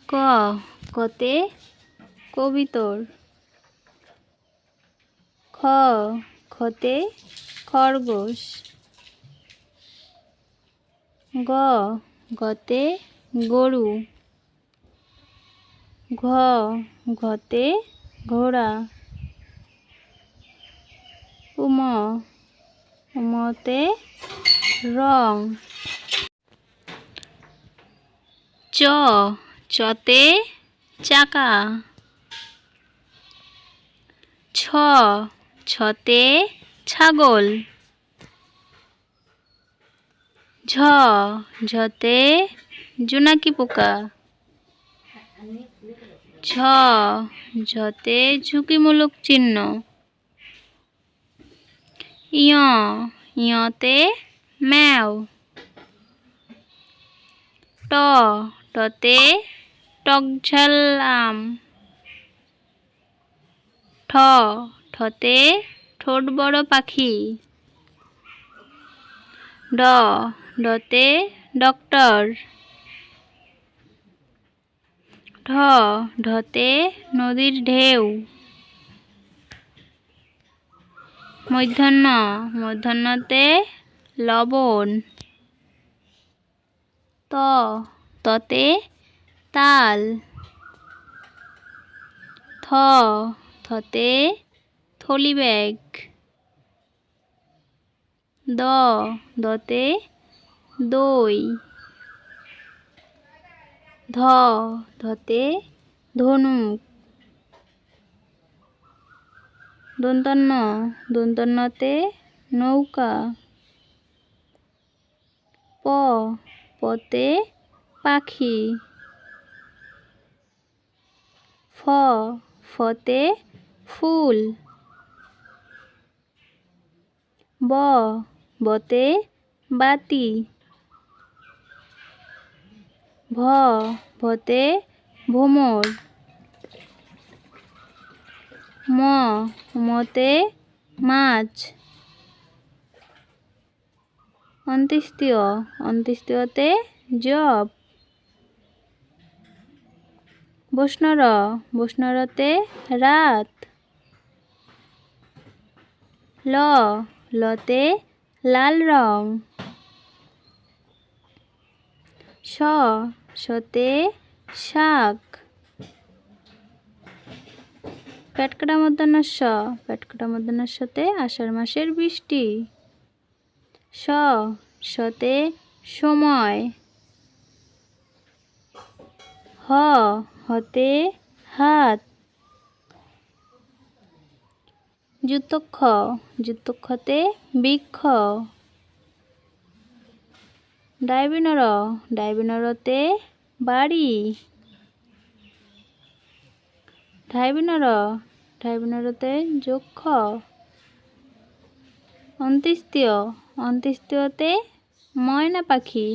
ক কতে কবিতর। খ খতে খরগোশ। গ গতে গরু। ঘ ঘতে ঘোড়া। উম উমতে রং। চ চতে চাকা। ছ ছতে ছাগল। ঝ ঝতে জোনাকি পোকা। ঝ ঝতে ঝুঁকিমূলক চিহ্ন। ইয় ইয়তে ম্যাও। ট টতে টকঝাল আম। ঠ ঠতে ঠোঁট বড় পাখি। ড ডতে ডক্টর। ঢ ঢতে নদীর ঢেউ। মূর্ধন্য মূর্ধন্যতে লবণ। ত ততে তাল। থ থতে থলি ব্যাগ। দ দতে দই। ধ ধতে ধনুক। দন্তন্য দন্তন্যতে নৌকা। প পতে পাখি। ফ ফতে ফুল। ব বতে বাতি। ভ ভতে ভোমর। ম মতে মাছ। অন্ত্যেষ্টিয় অন্ত্যেষ্টিয়তে জব। বৈষ্ণর বৈষ্ণরতে রাত। ল লতে লাল রং। স সতে শাক। পেটকাটা মূর্ধন্য স পেটকাটা মূর্ধন্য সতে আষাঢ় মাসের বৃষ্টি। স সতে সময়। হ হতে হাত। যুক্তক্ষ যুক্তক্ষতে বৃক্ষ। ডাইবিনর ডাইবিনরতে বাড়ি। ঢাইবিনর ঢাইবিনরতে যক্ষ। অন্ত্যেষ্টিয় অন্ত্যেষ্টিয়তে ময়না পাখি।